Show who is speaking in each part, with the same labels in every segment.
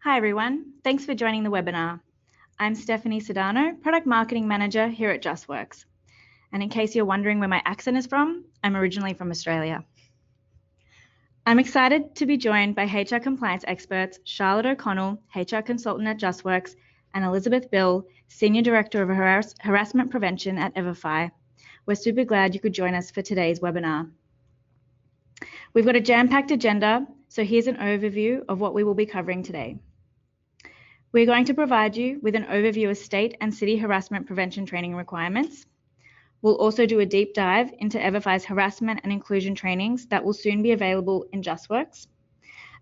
Speaker 1: Hi everyone, thanks for joining the webinar. I'm Stephanie Sedano, Product Marketing Manager here at Justworks. And in case you're wondering where my accent is from, I'm originally from Australia. I'm excited to be joined by HR compliance experts Charlotte O'Connell, HR consultant at Justworks, and Elizabeth Bill, Senior Director of Harassment Prevention at EVERFI. We're super glad you could join us for today's webinar. We've got a jam-packed agenda, so here's an overview of what we will be covering today. We're going to provide you with an overview of state and city harassment prevention training requirements. We'll also do a deep dive into EVERFI's harassment and inclusion trainings that will soon be available in Justworks.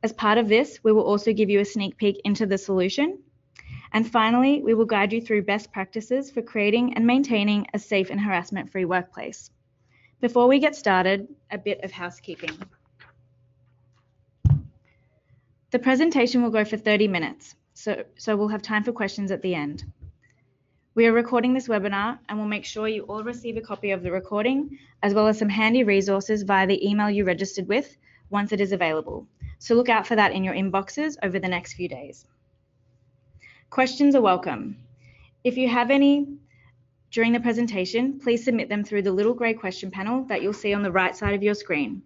Speaker 1: As part of this, we will also give you a sneak peek into the solution. And finally, we will guide you through best practices for creating and maintaining a safe and harassment-free workplace. Before we get started, a bit of housekeeping. The presentation will go for 30 minutes. So we'll have time for questions at the end. We are recording this webinar and we'll make sure you all receive a copy of the recording as well as some handy resources via the email you registered with once it is available. So look out for that in your inboxes over the next few days. Questions are welcome. If you have any during the presentation, please submit them through the little grey question panel that you'll see on the right side of your screen.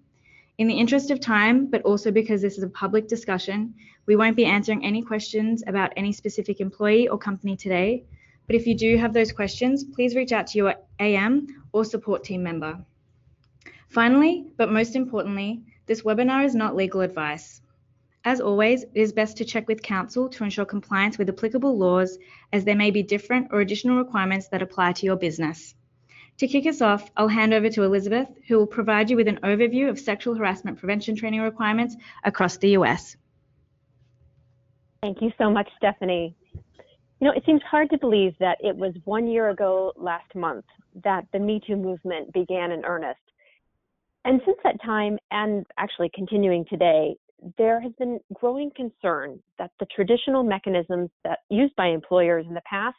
Speaker 1: In the interest of time, but also because this is a public discussion, we won't be answering any questions about any specific employee or company today. But if you do have those questions, please reach out to your AM or support team member. Finally, but most importantly, this webinar is not legal advice. As always, it is best to check with counsel to ensure compliance with applicable laws, as there may be different or additional requirements that apply to your business. To kick us off, I'll hand over to Elizabeth, who will provide you with an overview of sexual harassment prevention training requirements across the US.
Speaker 2: Thank you so much, Stephanie. You know, it seems hard to believe that it was 1 year ago last month that the Me2 movement began in earnest. And since that time, and actually continuing today, there has been growing concern that the traditional mechanisms that used by employers in the past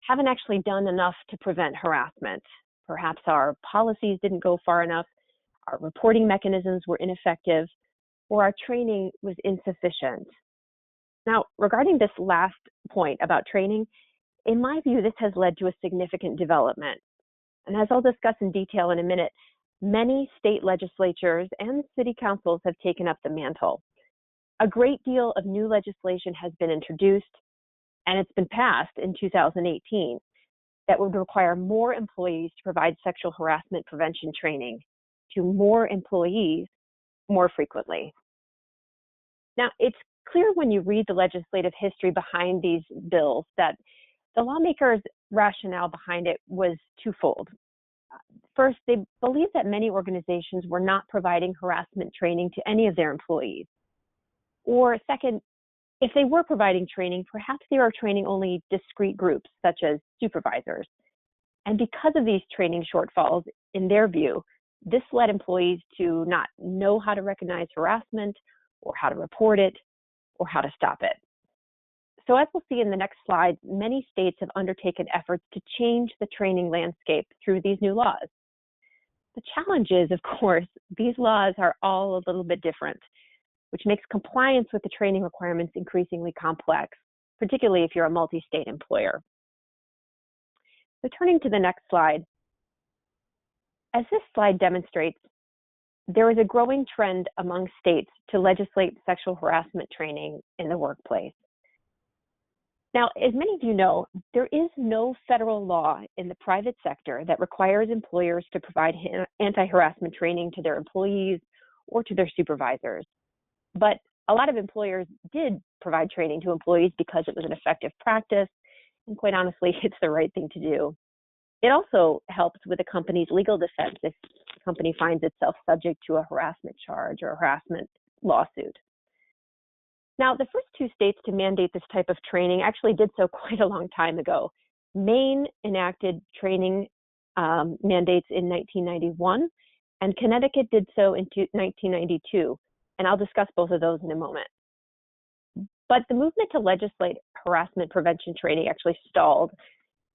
Speaker 2: haven't actually done enough to prevent harassment. Perhaps our policies didn't go far enough, our reporting mechanisms were ineffective, or our training was insufficient. Now, regarding this last point about training, in my view, this has led to a significant development. And as I'll discuss in detail in a minute, many state legislatures and city councils have taken up the mantle. A great deal of new legislation has been introduced, and it's been passed in 2018, that would require more employees to provide sexual harassment prevention training to more employees more frequently. Now, it's clear when you read the legislative history behind these bills that the lawmakers' rationale behind it was twofold. First, they believed that many organizations were not providing harassment training to any of their employees. Or second, if they were providing training, perhaps they were training only discrete groups, such as supervisors. And because of these training shortfalls, in their view, this led employees to not know how to recognize harassment, or how to report it, or how to stop it. So as we'll see in the next slide, many states have undertaken efforts to change the training landscape through these new laws. The challenge is, of course, these laws are all a little bit different, which makes compliance with the training requirements increasingly complex, particularly if you're a multi-state employer. So turning to the next slide, as this slide demonstrates, there is a growing trend among states to legislate sexual harassment training in the workplace. Now, as many of you know, there is no federal law in the private sector that requires employers to provide anti-harassment training to their employees or to their supervisors. But a lot of employers did provide training to employees because it was an effective practice, and quite honestly, it's the right thing to do. It also helps with a company's legal defense if the company finds itself subject to a harassment charge or a harassment lawsuit. Now, the first two states to mandate this type of training actually did so quite a long time ago. Maine enacted training mandates in 1991, and Connecticut did so in 1992. And I'll discuss both of those in a moment. But the movement to legislate harassment prevention training actually stalled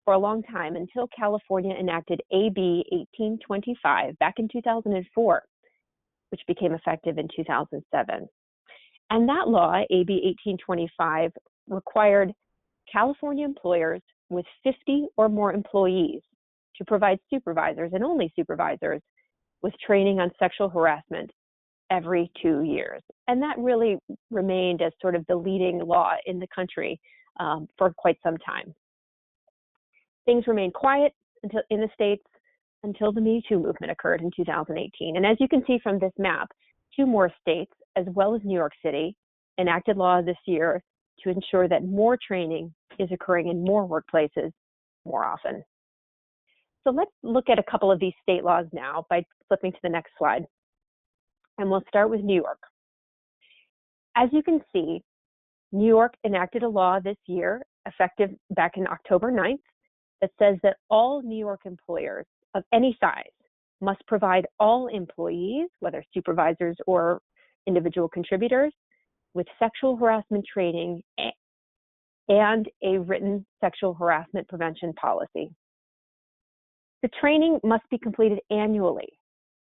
Speaker 2: for a long time until California enacted AB 1825 back in 2004, which became effective in 2007. And that law, AB 1825, required California employers with 50 or more employees to provide supervisors, and only supervisors, with training on sexual harassment every 2 years. And that really remained as sort of the leading law in the country for quite some time. Things remained quiet in the states until the Me2 movement occurred in 2018. And as you can see from this map, 2 more states, as well as New York City, enacted laws this year to ensure that more training is occurring in more workplaces more often. So let's look at a couple of these state laws now by flipping to the next slide. And we'll start with New York. As you can see, New York enacted a law this year, effective back in October 9th, that says that all New York employers of any size must provide all employees, whether supervisors or individual contributors, with sexual harassment training and a written sexual harassment prevention policy. The training must be completed annually,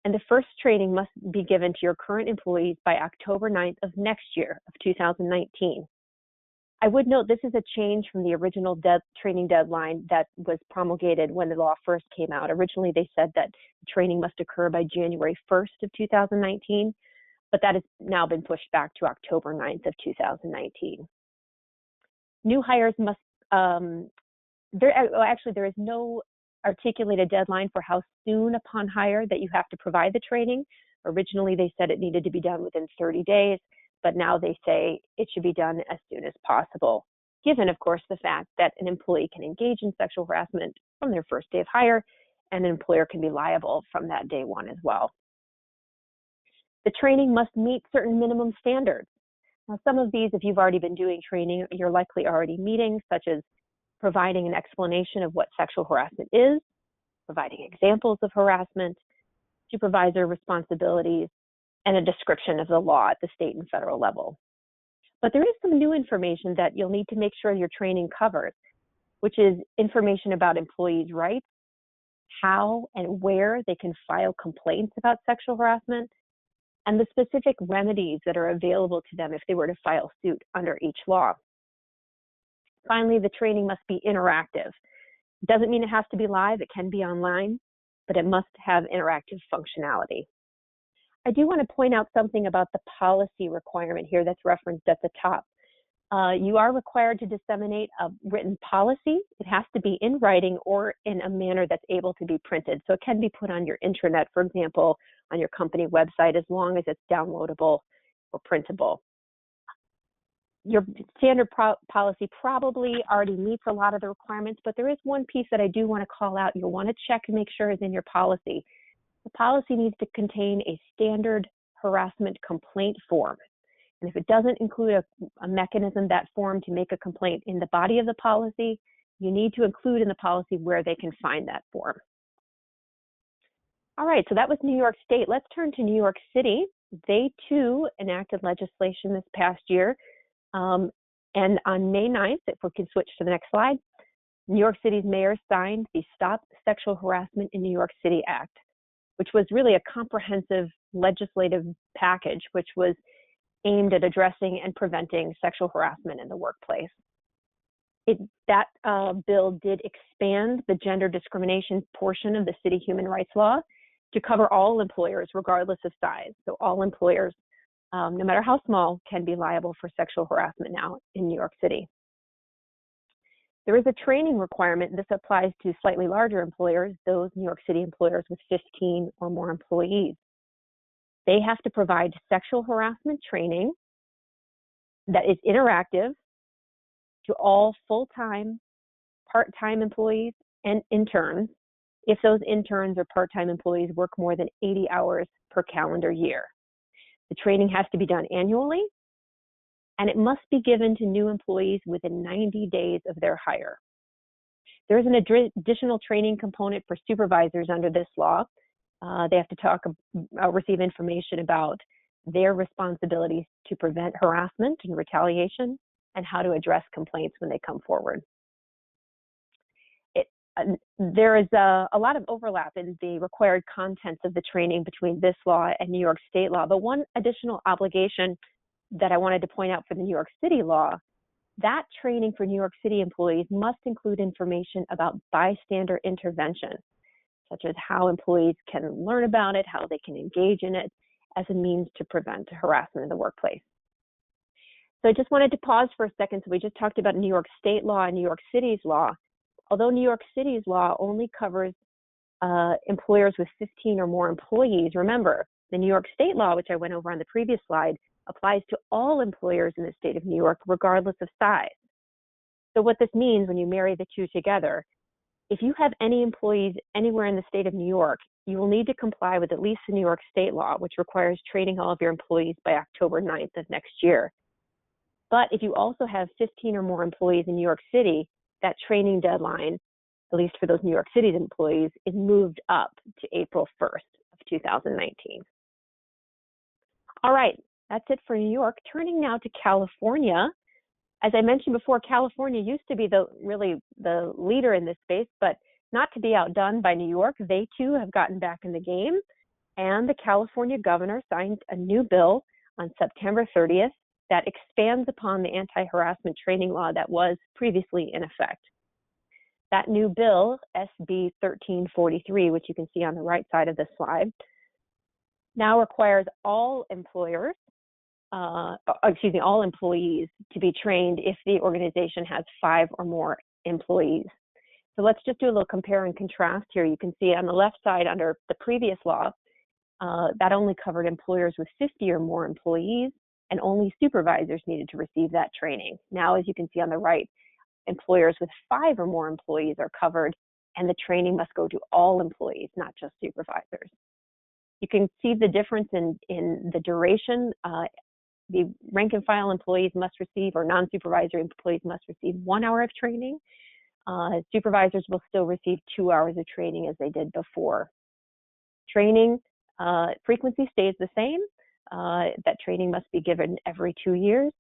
Speaker 2: and the first training must be given to your current employees by October 9th of next year, of 2019. I would note this is a change from the original training deadline that was promulgated when the law first came out. Originally, they said that training must occur by January 1st of 2019, but that has now been pushed back to October 9th of 2019. New hires must, there is no articulated deadline for how soon upon hire that you have to provide the training. Originally, they said it needed to be done within 30 days, but now they say it should be done as soon as possible, given, of course, the fact that an employee can engage in sexual harassment from their first day of hire, and an employer can be liable from that day one as well. The training must meet certain minimum standards. Now, some of these, if you've already been doing training, you're likely already meeting, such as providing an explanation of what sexual harassment is, providing examples of harassment, supervisor responsibilities, and a description of the law at the state and federal level. But there is some new information that you'll need to make sure your training covers, which is information about employees' rights, how and where they can file complaints about sexual harassment, and the specific remedies that are available to them if they were to file suit under each law. Finally, the training must be interactive. It doesn't mean it has to be live, it can be online, but it must have interactive functionality. I do want to point out something about the policy requirement here that's referenced at the top. You are required to disseminate a written policy. It has to be in writing or in a manner that's able to be printed. So it can be put on your intranet, for example, on your company website, as long as it's downloadable or printable. Your standard policy probably already meets a lot of the requirements, but there is one piece that I do want to call out. You'll want to check and make sure is in your policy. The policy needs to contain a standard harassment complaint form. And if it doesn't include a mechanism, that form, to make a complaint in the body of the policy, you need to include in the policy where they can find that form. All right, so that was New York State. Let's turn to New York City. They too enacted legislation this past year. And on May 9th, if we can switch to the next slide, New York City's mayor signed the Stop Sexual Harassment in New York City Act, which was really a comprehensive legislative package which was aimed at addressing and preventing sexual harassment in the workplace. That bill did expand the gender discrimination portion of the city human rights law to cover all employers regardless of size. So all employers, no matter how small, can be liable for sexual harassment now in New York City. There is a training requirement. This applies to slightly larger employers, those New York City employers with 15 or more employees. They have to provide sexual harassment training that is interactive to all full-time, part-time employees and interns if those interns or part-time employees work more than 80 hours per calendar year. The training has to be done annually, and it must be given to new employees within 90 days of their hire. There is an additional training component for supervisors under this law. They have to receive information about their responsibilities to prevent harassment and retaliation and how to address complaints when they come forward. There is a lot of overlap in the required contents of the training between this law and New York State law, but one additional obligation that I wanted to point out for the New York City law, that training for New York City employees must include information about bystander intervention, such as how employees can learn about it, how they can engage in it as a means to prevent harassment in the workplace. So I just wanted to pause for a second. So we just talked about New York State law and New York City's law. Although New York City's law only covers employers with 15 or more employees, remember, the New York State law, which I went over on the previous slide, applies to all employers in the state of New York, regardless of size. So what this means when you marry the two together, if you have any employees anywhere in the state of New York, you will need to comply with at least the New York State law, which requires training all of your employees by October 9th of next year. But if you also have 15 or more employees in New York City, that training deadline, at least for those New York City employees, is moved up to April 1st of 2019. All right, that's it for New York. Turning now to California. As I mentioned before, California used to be really the leader in this space, but not to be outdone by New York. They too have gotten back in the game, and the California governor signed a new bill on September 30th that expands upon the anti-harassment training law that was previously in effect. That new bill, SB 1343, which you can see on the right side of this slide, now requires all employers, all employees to be trained if the organization has 5 or more employees. So let's just do a little compare and contrast here. You can see on the left side under the previous law, that only covered employers with 50 or more employees, and only supervisors needed to receive that training. Now, as you can see on the right, employers with 5 or more employees are covered, and the training must go to all employees, not just supervisors. You can see the difference in the duration. The rank and file employees must receive, or non-supervisory employees must receive 1 hour of training. Supervisors will still receive 2 hours of training as they did before. Training frequency stays the same. That training must be given every 2 years.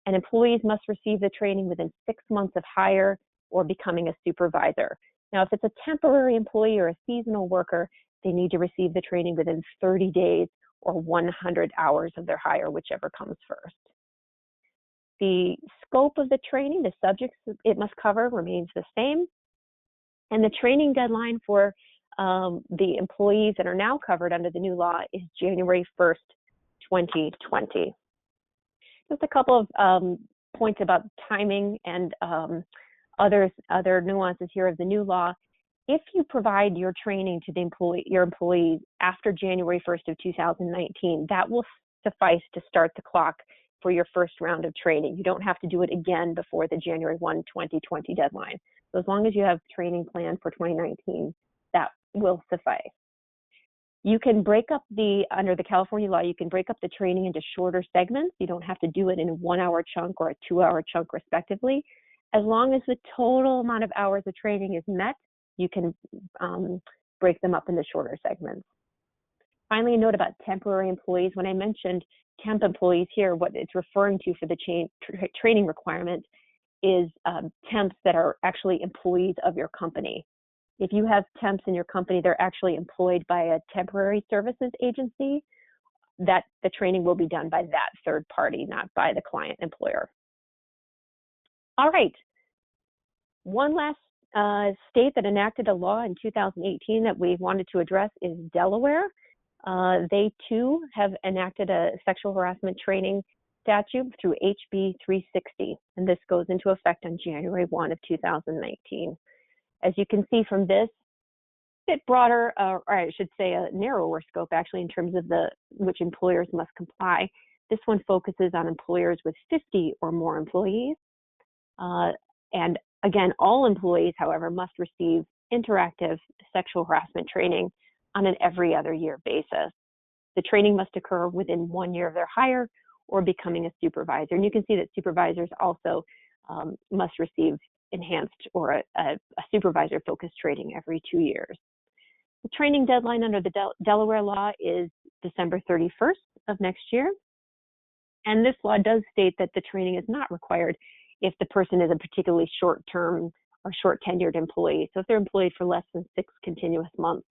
Speaker 2: And employees must receive the training within 6 months of hire or becoming a supervisor. Now, if it's a temporary employee or a seasonal worker, they need to receive the training within 30 days or 100 hours of their hire, whichever comes first. The scope of the training, the subjects it must cover, remains the same. And the training deadline for the employees that are now covered under the new law is January 1st, 2020. Just a couple of points about timing and other nuances here of the new law. If you provide your training to your employees after January 1st of 2019, that will suffice to start the clock for your first round of training. You don't have to do it again before the January 1, 2020 deadline. So as long as you have training planned for 2019, that will suffice. You can break up under the California law, you can break up the training into shorter segments. You don't have to do it in a 1 hour chunk or a 2 hour chunk respectively. As long as the total amount of hours of training is met, you can break them up into shorter segments. Finally, a note about temporary employees. When I mentioned temp employees here, what it's referring to for the training requirement is temps that are actually employees of your company. If you have temps in your company, they're actually employed by a temporary services agency, that the training will be done by that third party, not by the client employer. All right. One last state that enacted a law in 2018 that we wanted to address is Delaware. They too have enacted a sexual harassment training statute through HB 360, and this goes into effect on January 1 of 2019. As you can see from this, a bit broader, or I should say a narrower scope actually in terms of which employers must comply. This one focuses on employers with 50 or more employees. And again, all employees, however, must receive interactive sexual harassment training on an every other year basis. The training must occur within 1 year of their hire or becoming a supervisor. And you can see that supervisors also must receive enhanced or a supervisor-focused training every 2 years. The training deadline under the Delaware law is December 31st of next year. And this law does state that the training is not required if the person is a particularly short-term or short-tenured employee. So if they're employed for less than 6 continuous months,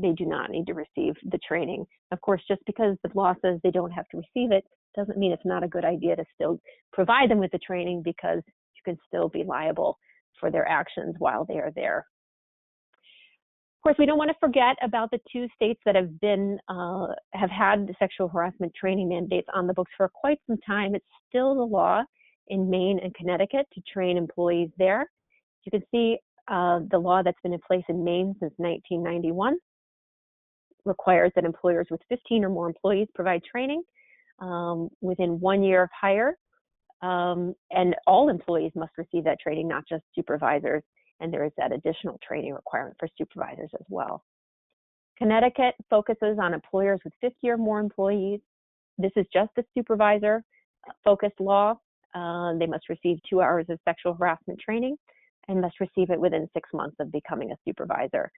Speaker 2: they do not need to receive the training. Of course, just because the law says they don't have to receive it doesn't mean it's not a good idea to still provide them with the training, because you can still be liable for their actions while they are there. Of course, we don't want to forget about the 2 states that have had the sexual harassment training mandates on the books for quite some time. It's still the law in Maine and Connecticut to train employees there. You can see the law that's been in place in Maine since 1991 requires that employers with 15 or more employees provide training within 1 year of hire, and all employees must receive that training, not just supervisors, and there is that additional training requirement for supervisors as well. Connecticut focuses on employers with 50 or more employees. This is just a supervisor-focused law. They must receive 2 hours of sexual harassment training and must receive it within 6 months of becoming a supervisor.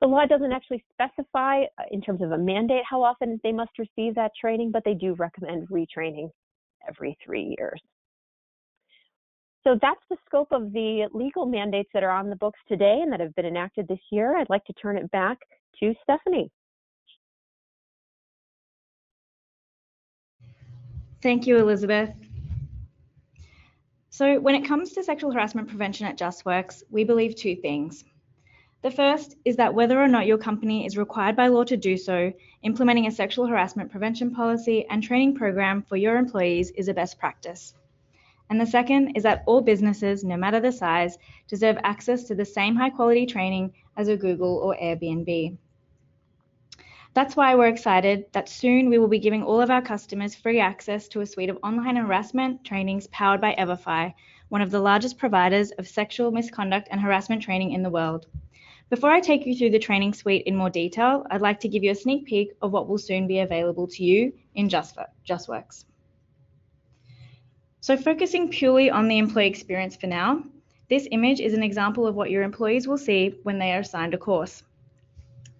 Speaker 2: The law doesn't actually specify in terms of a mandate how often they must receive that training, but they do recommend retraining every 3 years. So that's the scope of the legal mandates that are on the books today and that have been enacted this year. I'd like to turn it back to Stephanie.
Speaker 1: Thank you, Elizabeth. So when it comes to sexual harassment prevention at Justworks, we believe 2 things. The first is that whether or not your company is required by law to do so, implementing a sexual harassment prevention policy and training program for your employees is a best practice. And the second is that all businesses, no matter the size, deserve access to the same high-quality training as a Google or Airbnb. That's why we're excited that soon we will be giving all of our customers free access to a suite of online harassment trainings powered by EVERFI, one of the largest providers of sexual misconduct and harassment training in the world. Before I take you through the training suite in more detail, I'd like to give you a sneak peek of what will soon be available to you in Justworks. So focusing purely on the employee experience for now, this image is an example of what your employees will see when they are assigned a course.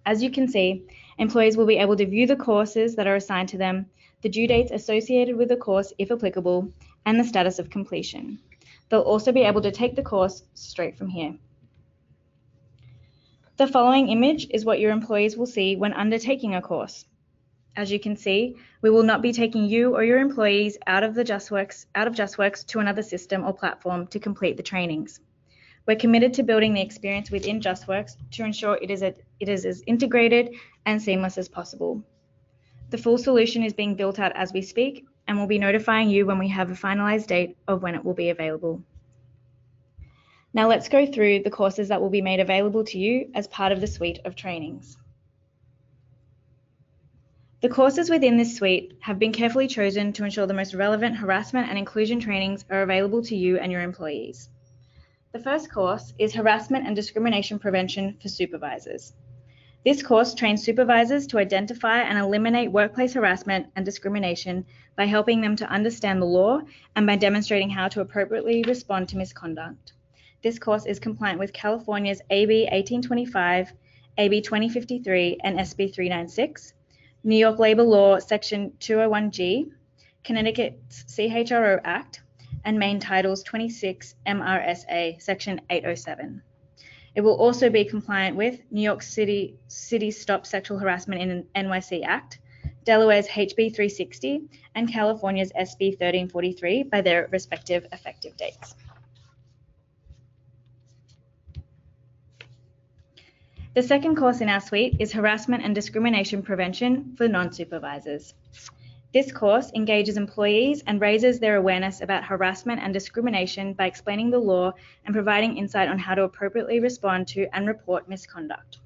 Speaker 1: As you can see, employees will be able to view the courses that are assigned to them, the due dates associated with the course if applicable, and the status of completion. They'll also be able to take the course straight from here. The following image is what your employees will see when undertaking a course. As you can see, we will not be taking you or your employees out of Justworks to another system or platform to complete the trainings. We're committed to building the experience within Justworks to ensure it is as integrated and seamless as possible. The full solution is being built out as we speak, and we'll be notifying you when we have a finalized date of when it will be available. Now let's go through the courses that will be made available to you as part of the suite of trainings. The courses within this suite have been carefully chosen to ensure the most relevant harassment and inclusion trainings are available to you and your employees. The first course is Harassment and Discrimination Prevention for Supervisors. This course trains supervisors to identify and eliminate workplace harassment and discrimination by helping them to understand the law and by demonstrating how to appropriately respond to misconduct. This course is compliant with California's AB 1825, AB 2053, and SB 396, New York Labor Law Section 201G, Connecticut's CHRO Act, and Maine Titles 26 MRSA Section 807. It will also be compliant with New York City Stop Sexual Harassment in NYC Act, Delaware's HB 360, and California's SB 1343 by their respective effective dates. The second course in our suite is Harassment and Discrimination Prevention for Non-Supervisors. This course engages employees and raises their awareness about harassment and discrimination by explaining the law and providing insight on how to appropriately respond to and report misconduct.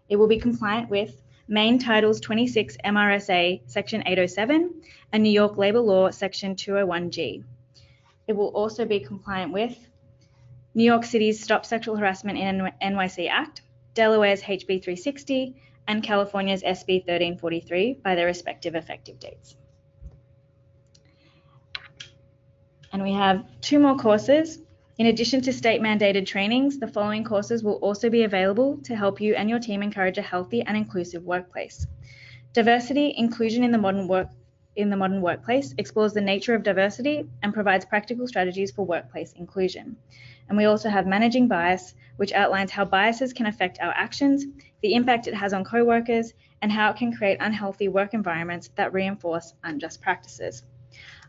Speaker 1: It will be compliant with Maine Titles 26 MRSA Section 807 and New York Labor Law Section 201G. It will also be compliant with New York City's Stop Sexual Harassment in NYC Act, Delaware's HB 360, and California's SB 1343 by their respective effective dates. And we have 2 more courses. In addition to state-mandated trainings, the following courses will also be available to help you and your team encourage a healthy and inclusive workplace. Diversity, Inclusion in the Modern in the Modern Workplace explores the nature of diversity and provides practical strategies for workplace inclusion. And we also have Managing Bias, which outlines how biases can affect our actions, the impact it has on co-workers, and how it can create unhealthy work environments that reinforce unjust practices.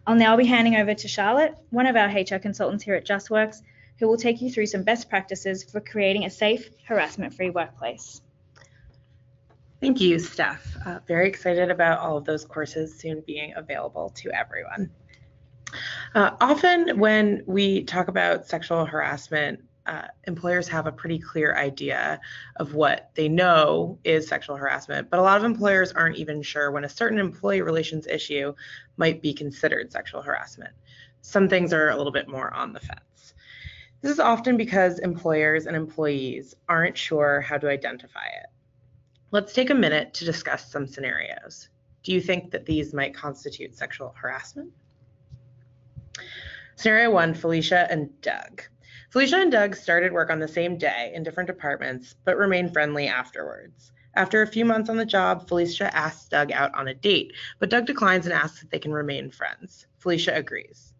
Speaker 1: I'll now be handing over to Charlotte, one of our HR consultants here at Justworks, who will take you through some best practices for creating a safe, harassment-free workplace.
Speaker 3: Thank you, Steph. Very excited about all of those courses soon being available to everyone. Often when we talk about sexual harassment, employers have a pretty clear idea of what they know is sexual harassment, but a lot of employers aren't even sure when a certain employee relations issue might be considered sexual harassment. Some things are a little bit more on the fence. This is often because employers and employees aren't sure how to identify it. Let's take a minute to discuss some scenarios. Do you think that these might constitute sexual harassment? Scenario 1, Felicia and Doug. Felicia and Doug started work on the same day in different departments, but remained friendly afterwards. After a few months on the job, Felicia asks Doug out on a date, but Doug declines and asks if they can remain friends. Felicia agrees.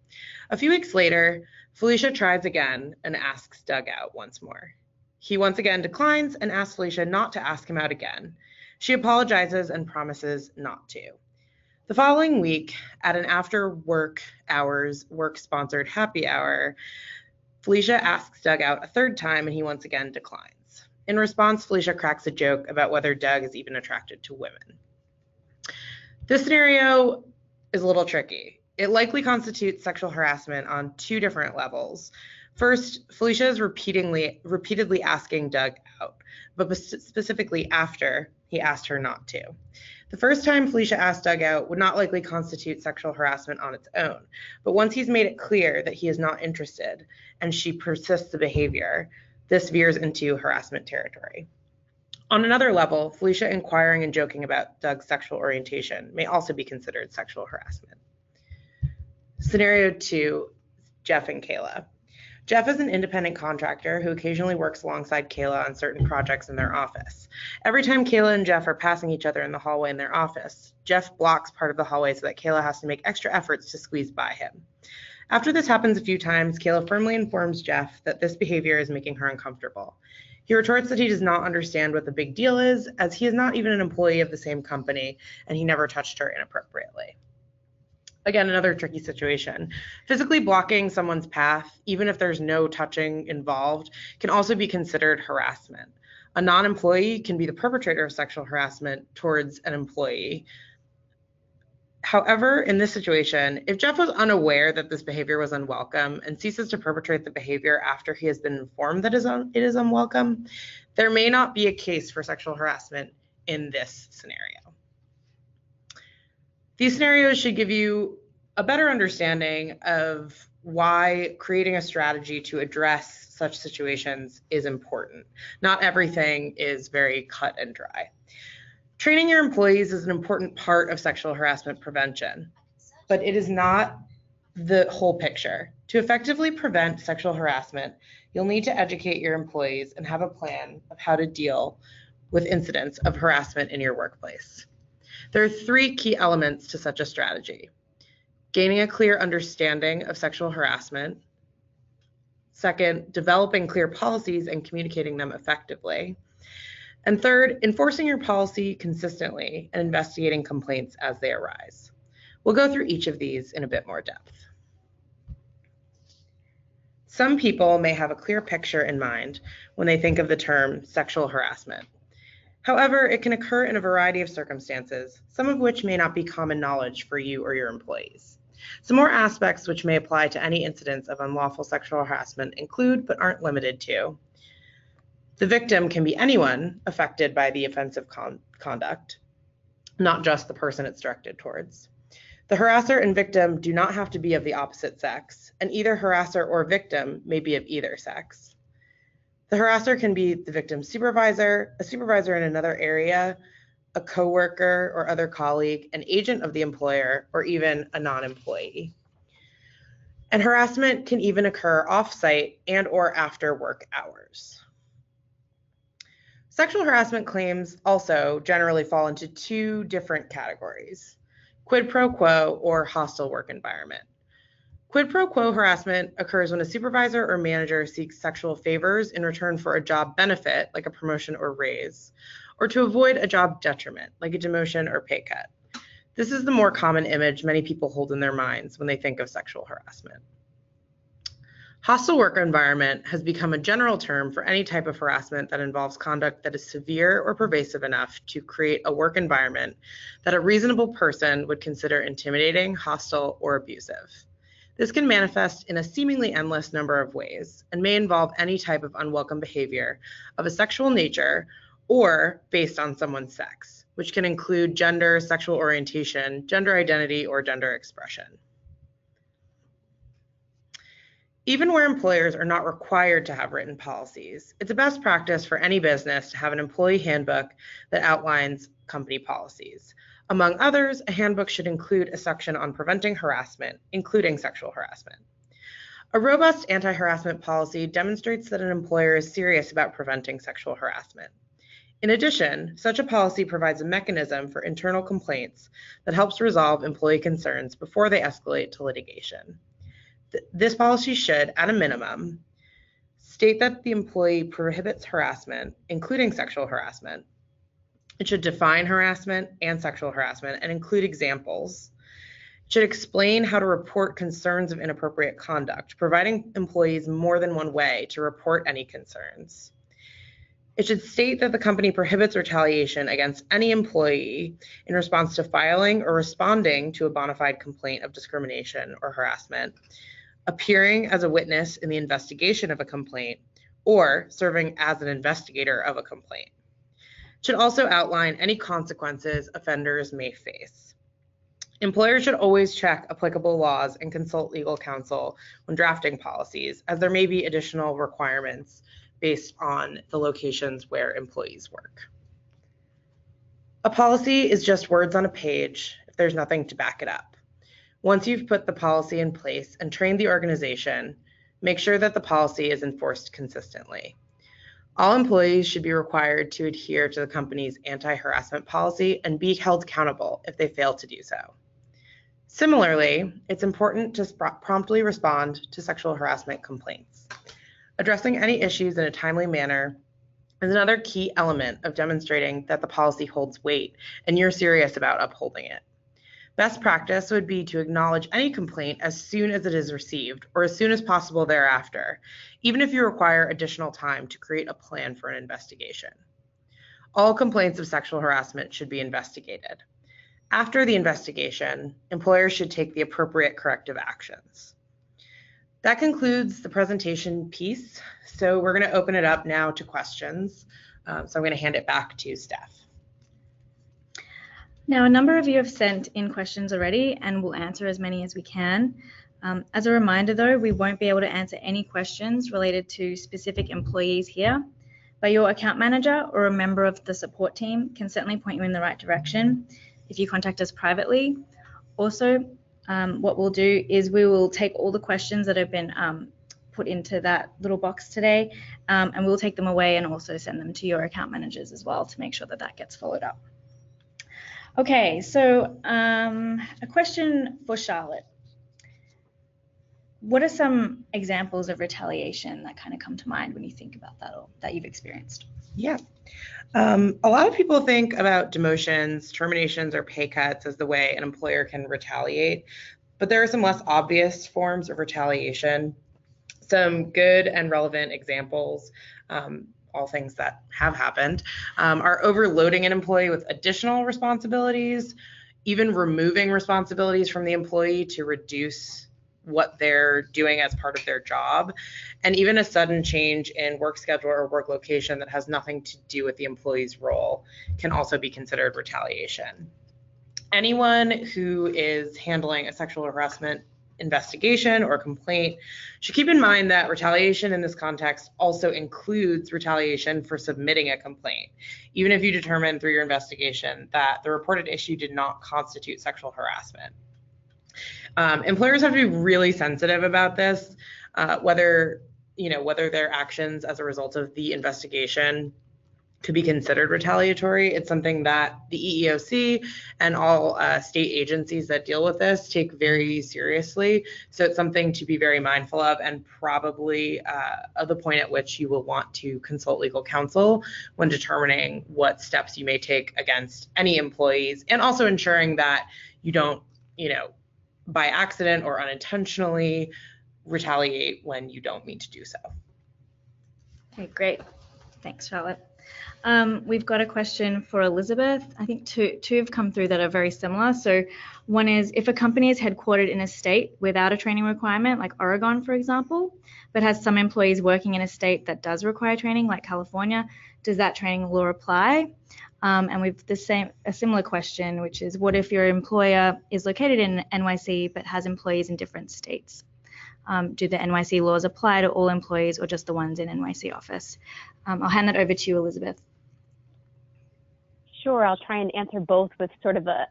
Speaker 3: A few weeks later, Felicia tries again and asks Doug out once more. He once again declines and asks Felicia not to ask him out again. She apologizes and promises not to. The following week, at an after work hours work-sponsored happy hour, Felicia asks Doug out a third time and he once again declines. In response, Felicia cracks a joke about whether Doug is even attracted to women. This scenario is a little tricky. It likely constitutes sexual harassment on two different levels. First, Felicia is repeatedly asking Doug out, but specifically after he asked her not to. The first time Felicia asked Doug out would not likely constitute sexual harassment on its own, but once he's made it clear that he is not interested and she persists the behavior, this veers into harassment territory. On another level, Felicia inquiring and joking about Doug's sexual orientation may also be considered sexual harassment. Scenario 2, Jeff and Kayla. Jeff is an independent contractor who occasionally works alongside Kayla on certain projects in their office. Every time Kayla and Jeff are passing each other in the hallway in their office, Jeff blocks part of the hallway so that Kayla has to make extra efforts to squeeze by him. After this happens a few times, Kayla firmly informs Jeff that this behavior is making her uncomfortable. He retorts that he does not understand what the big deal is, as he is not even an employee of the same company and he never touched her inappropriately. Again, another tricky situation. Physically blocking someone's path, even if there's no touching involved, can also be considered harassment. A non-employee can be the perpetrator of sexual harassment towards an employee. However, in this situation, if Jeff was unaware that this behavior was unwelcome and ceases to perpetrate the behavior after he has been informed that it is unwelcome, there may not be a case for sexual harassment in this scenario. These scenarios should give you a better understanding of why creating a strategy to address such situations is important. Not everything is very cut and dry. Training your employees is an important part of sexual harassment prevention, but it is not the whole picture. To effectively prevent sexual harassment, you'll need to educate your employees and have a plan of how to deal with incidents of harassment in your workplace. There are three key elements to such a strategy: gaining a clear understanding of sexual harassment. Second, developing clear policies and communicating them effectively. And third, enforcing your policy consistently and investigating complaints as they arise. We'll go through each of these in a bit more depth. Some people may have a clear picture in mind when they think of the term sexual harassment. However, it can occur in a variety of circumstances, some of which may not be common knowledge for you or your employees. Some more aspects which may apply to any incidents of unlawful sexual harassment include, but aren't limited to: the victim can be anyone affected by the offensive conduct, not just the person it's directed towards. The harasser and victim do not have to be of the opposite sex, and either harasser or victim may be of either sex. The harasser can be the victim's supervisor, a supervisor in another area, a coworker or other colleague, an agent of the employer, or even a non-employee. And harassment can even occur off-site and or after work hours. Sexual harassment claims also generally fall into two different categories: quid pro quo, or hostile work environment. Quid pro quo harassment occurs when a supervisor or manager seeks sexual favors in return for a job benefit, like a promotion or raise, or to avoid a job detriment, like a demotion or pay cut. This is the more common image many people hold in their minds when they think of sexual harassment. Hostile work environment has become a general term for any type of harassment that involves conduct that is severe or pervasive enough to create a work environment that a reasonable person would consider intimidating, hostile, or abusive. This can manifest in a seemingly endless number of ways and may involve any type of unwelcome behavior of a sexual nature or based on someone's sex, which can include gender, sexual orientation, gender identity, or gender expression. Even where employers are not required to have written policies, it's a best practice for any business to have an employee handbook that outlines company policies. Among others, a handbook should include a section on preventing harassment, including sexual harassment. A robust anti-harassment policy demonstrates that an employer is serious about preventing sexual harassment. In addition, such a policy provides a mechanism for internal complaints that helps resolve employee concerns before they escalate to litigation. This policy should, at a minimum, state that the employee prohibits harassment, including sexual harassment. It should define harassment and sexual harassment and include examples. It should explain how to report concerns of inappropriate conduct, providing employees more than one way to report any concerns. It should state that the company prohibits retaliation against any employee in response to filing or responding to a bona fide complaint of discrimination or harassment, appearing as a witness in the investigation of a complaint, or serving as an investigator of a complaint. It should also outline any consequences offenders may face. Employers should always check applicable laws and consult legal counsel when drafting policies, as there may be additional requirements based on the locations where employees work. A policy is just words on a page if there's nothing to back it up. Once you've put the policy in place and trained the organization, make sure that the policy is enforced consistently. All employees should be required to adhere to the company's anti-harassment policy and be held accountable if they fail to do so. Similarly, it's important to promptly respond to sexual harassment complaints. Addressing any issues in a timely manner is another key element of demonstrating that the policy holds weight and you're serious about upholding it. Best practice would be to acknowledge any complaint as soon as it is received or as soon as possible thereafter, even if you require additional time to create a plan for an investigation. All complaints of sexual harassment should be investigated. After the investigation, employers should take the appropriate corrective actions. That concludes the presentation piece. So we're going to open it up now to questions. So I'm going to hand it back to Steph.
Speaker 1: Now, a number of you have sent in questions already, and we'll answer as many as we can. As a reminder, though, we won't be able to answer any questions related to specific employees here, but your account manager or a member of the support team can certainly point you in the right direction if you contact us privately. Also, what we'll do is we will take all the questions that have been put into that little box today, and we'll take them away and also send them to your account managers as well to make sure that that gets followed up. Okay, so a question for Charlotte. What are some examples of retaliation that kind of come to mind when you think about that or that you've experienced?
Speaker 3: Yeah. A lot of people think about demotions, terminations, or pay cuts as the way an employer can retaliate, but there are some less obvious forms of retaliation. Some good and relevant examples, all things that have happened, are overloading an employee with additional responsibilities, even removing responsibilities from the employee to reduce what they're doing as part of their job, and even a sudden change in work schedule or work location that has nothing to do with the employee's role can also be considered retaliation. Anyone who is handling a sexual harassment investigation or complaint should keep in mind that retaliation in this context also includes retaliation for submitting a complaint, even if you determine through your investigation that the reported issue did not constitute sexual harassment. Employers have to be really sensitive about this, whether their actions as a result of the investigation could be considered retaliatory. It's something that the EEOC and all state agencies that deal with this take very seriously. So it's something to be very mindful of, and probably the point at which you will want to consult legal counsel when determining what steps you may take against any employees, and also ensuring that you don't, by accident or unintentionally retaliate when you don't mean to do so.
Speaker 1: Okay, great. Thanks, Charlotte. We've got a question for Elizabeth. I think two have come through that are very similar. So one is, if a company is headquartered in a state without a training requirement, like Oregon, for example, but has some employees working in a state that does require training, like California, does that training law apply? And we've a similar question, which is, what if your employer is located in NYC but has employees in different states? Do the NYC laws apply to all employees or just the ones in NYC office? I'll hand that over to you, Elizabeth.
Speaker 2: Sure, I'll try and answer both with sort of a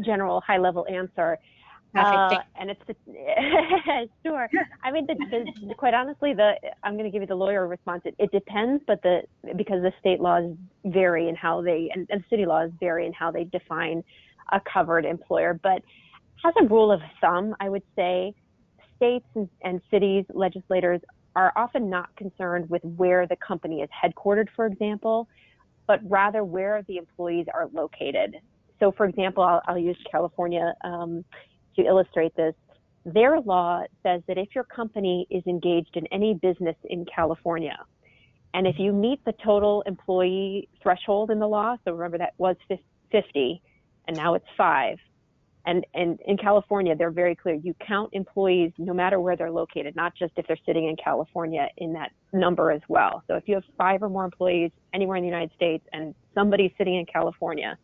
Speaker 2: general high-level answer.
Speaker 1: Perfect.
Speaker 2: And it's sure. I mean, quite honestly, I'm going to give you the lawyer response. It depends, but because the state laws vary in how and city laws vary in how they define a covered employer. But as a rule of thumb, I would say states and cities legislators are often not concerned with where the company is headquartered, for example, but rather where the employees are located. So, for example, I'll use California to illustrate this. Their law says that if your company is engaged in any business in California, and if you meet the total employee threshold in the law, so remember that was 50, and now it's 5, and in California, they're very clear. You count employees no matter where they're located, not just if they're sitting in California in that number as well. So if you have 5 or more employees anywhere in the United States and somebody's sitting in California,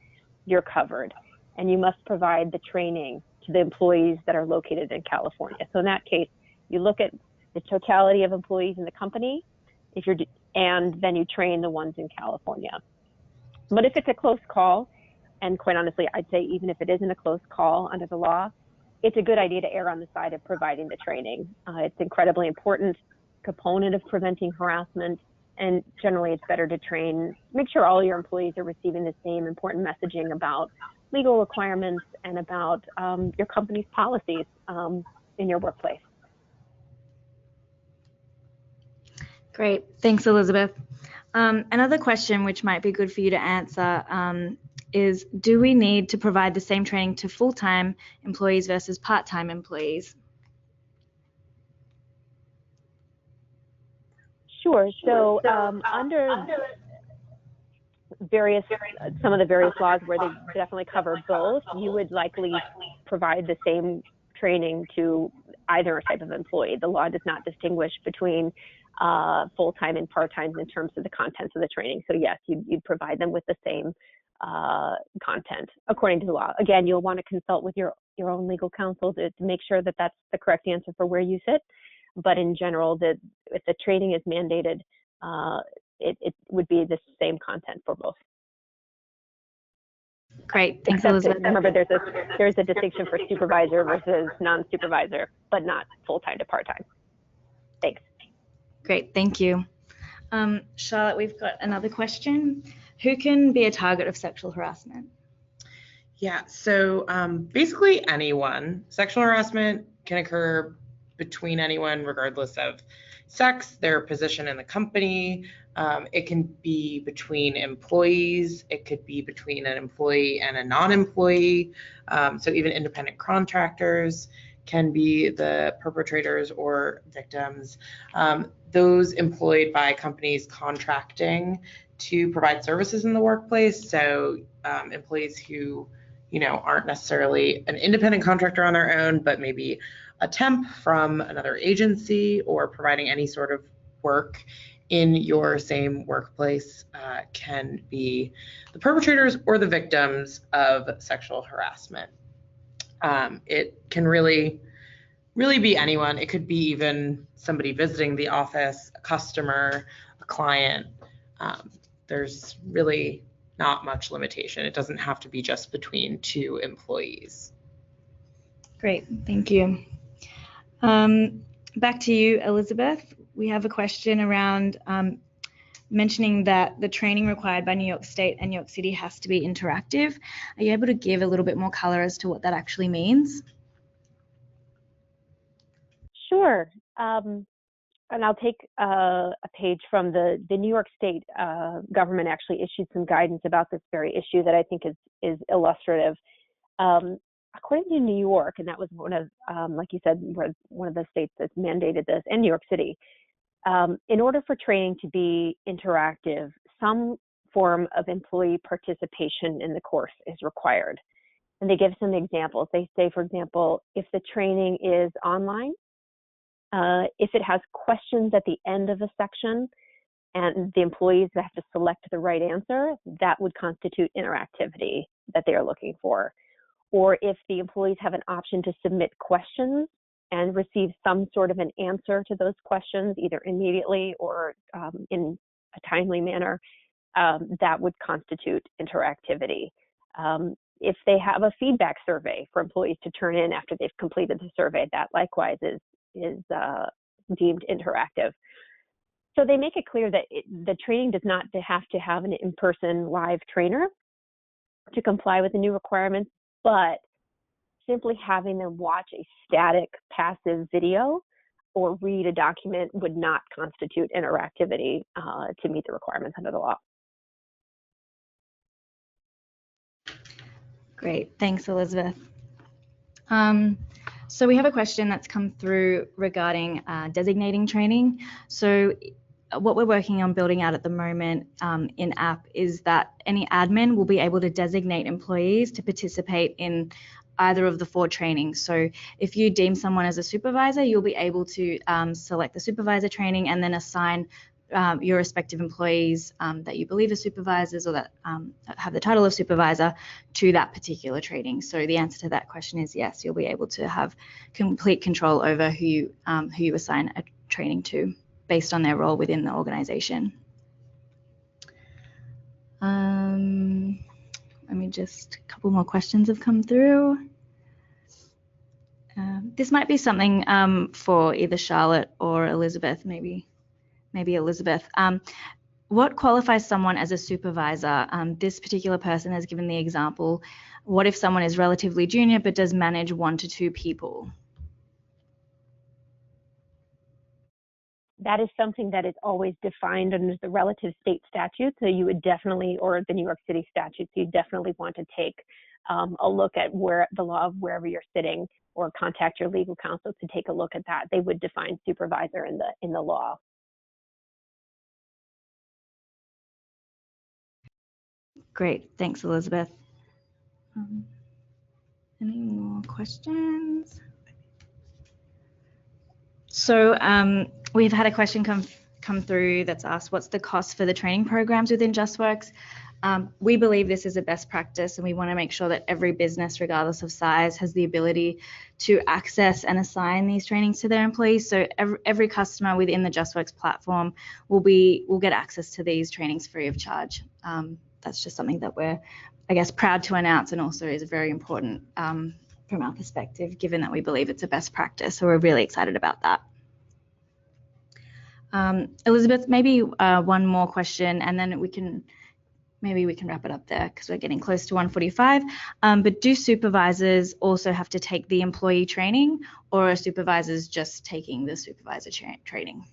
Speaker 2: you're covered. And you must provide the training to the employees that are located in California. So in that case, you look at the totality of employees in the company, and then you train the ones in California. But if it's a close call, and quite honestly, I'd say even if it isn't a close call under the law, it's a good idea to err on the side of providing the training. It's incredibly important component of preventing harassment, and generally it's better to make sure all your employees are receiving the same important messaging about legal requirements and about your company's policies in your workplace.
Speaker 1: Great, thanks, Elizabeth. Another question which might be good for you to answer is, do we need to provide the same training to full-time employees versus part-time employees?
Speaker 2: Sure. So under some of the various laws where they definitely cover both, you would likely provide the same training to either type of employee. The law does not distinguish between full-time and part-time in terms of the contents of the training. So yes, you'd provide them with the same content according to the law. Again, you'll want to consult with your own legal counsel to make sure that that's the correct answer for where you sit. But in general, if the training is mandated, it would be the same content for both.
Speaker 1: Great, thanks,
Speaker 2: Except
Speaker 1: Elizabeth.
Speaker 2: Remember, there's a distinction for supervisor versus non-supervisor, but not full-time to part-time. Thanks.
Speaker 1: Great, thank you. Charlotte, we've got another question. Who can be a target of sexual harassment?
Speaker 3: Yeah, so basically anyone. Sexual harassment can occur between anyone, regardless of sex, their position in the company. It can be between employees. It could be between an employee and a non-employee. So even independent contractors can be the perpetrators or victims. Those employed by companies contracting to provide services in the workplace. So employees who, aren't necessarily an independent contractor on their own, but maybe a temp from another agency or providing any sort of work in your same workplace can be the perpetrators or the victims of sexual harassment. It can really be anyone. It could be even somebody visiting the office, a customer, a client. There's really not much limitation. It doesn't have to be just between 2 employees.
Speaker 1: Great, thank you. Back to you, Elizabeth. We have a question around mentioning that the training required by New York State and New York City has to be interactive. Are you able to give a little bit more color as to what that actually means?
Speaker 2: Sure. And I'll take a page from the New York State government actually issued some guidance about this very issue that I think is illustrative. According to New York, and that was one of, like you said, one of the states that's mandated this, and New York City, in order for training to be interactive, some form of employee participation in the course is required. And they give some examples. They say, for example, if the training is online, if it has questions at the end of a section and the employees have to select the right answer, that would constitute interactivity that they are looking for. Or if the employees have an option to submit questions and receive some sort of an answer to those questions, either immediately or in a timely manner, that would constitute interactivity. If they have a feedback survey for employees to turn in after they've completed the survey, that likewise is deemed interactive. So they make it clear that the training does not have to have an in-person live trainer to comply with the new requirements, but simply having them watch a static passive video or read a document would not constitute interactivity to meet the requirements under the law.
Speaker 1: Great, thanks, Elizabeth. So we have a question that's come through regarding designating training. So what we're working on building out at the moment in app is that any admin will be able to designate employees to participate in either of the 4 trainings. So if you deem someone as a supervisor, you'll be able to select the supervisor training and then assign your respective employees that you believe are supervisors or that have the title of supervisor to that particular training. So the answer to that question is yes, you'll be able to have complete control over who you assign a training to based on their role within the organization. Let me just, a couple more questions have come through. This might be something for either Charlotte or Elizabeth, maybe Elizabeth. What qualifies someone as a supervisor? This particular person has given the example, what if someone is relatively junior but does manage 1 to 2 people?
Speaker 2: That is something that is always defined under the relative state statute. So you would definitely, or the New York City statutes, you definitely want to take a look at where the law of wherever you're sitting, or contact your legal counsel to take a look at that. They would define supervisor in the law.
Speaker 1: Great, thanks, Elizabeth. Any more questions? So we've had a question come through that's asked, what's the cost for the training programs within Justworks? We believe this is a best practice, and we want to make sure that every business, regardless of size, has the ability to access and assign these trainings to their employees. So every customer within the Justworks platform will get access to these trainings free of charge. That's just something that we're, I guess, proud to announce, and also is very important from our perspective, given that we believe it's a best practice. So we're really excited about that. Elizabeth, maybe one more question, and then maybe we can wrap it up there because we're getting close to 1:45. But do supervisors also have to take the employee training, or are supervisors just taking the supervisor training?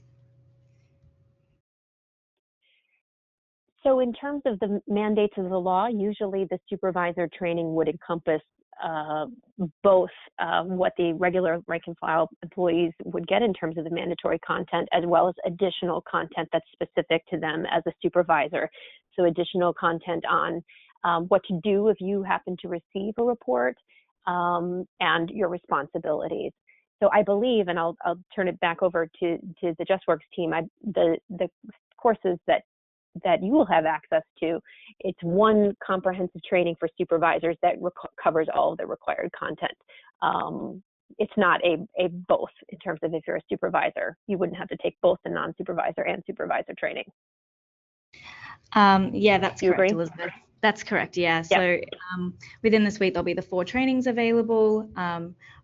Speaker 2: So in terms of the mandates of the law, usually the supervisor training would encompass both what the regular rank and file employees would get in terms of the mandatory content, as well as additional content that's specific to them as a supervisor. So additional content on what to do if you happen to receive a report and your responsibilities. So I believe, and I'll turn it back over to the Justworks team, the courses that you will have access to, it's one comprehensive training for supervisors that covers all of the required content. It's not a both in terms of if you're a supervisor. You wouldn't have to take both the non-supervisor and supervisor training.
Speaker 1: Yeah, that's correct,
Speaker 2: agree?
Speaker 1: Elizabeth. That's correct, yeah.
Speaker 2: Yep.
Speaker 1: So within this week, there'll be the 4 trainings available.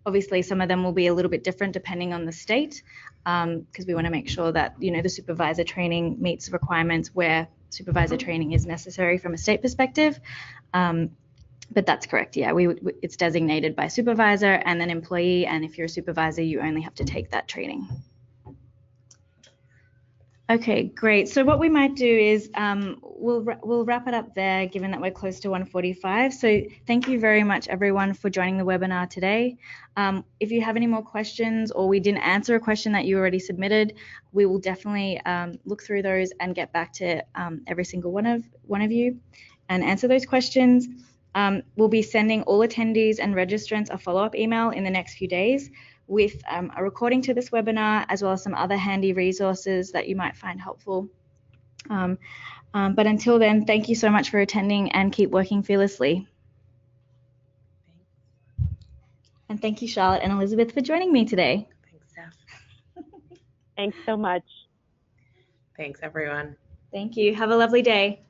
Speaker 1: Obviously, some of them will be a little bit different depending on the state, because we want to make sure that, you know, the supervisor training meets requirements where supervisor training is necessary from a state perspective. But that's correct, yeah. It's designated by supervisor and then employee, and if you're a supervisor, you only have to take that training. Okay, great. So what we might do is we'll wrap it up there, given that we're close to 1:45. So thank you very much, everyone, for joining the webinar today. If you have any more questions or we didn't answer a question that you already submitted, we will definitely look through those and get back to every single one of you and answer those questions. We'll be sending all attendees and registrants a follow-up email in the next few days with a recording to this webinar, as well as some other handy resources that you might find helpful. But until then, thank you so much for attending and keep working fearlessly. And thank you, Charlotte and Elizabeth, for joining me today.
Speaker 3: Thanks, Steph.
Speaker 2: Thanks so much.
Speaker 3: Thanks, everyone.
Speaker 1: Thank you. Have a lovely day.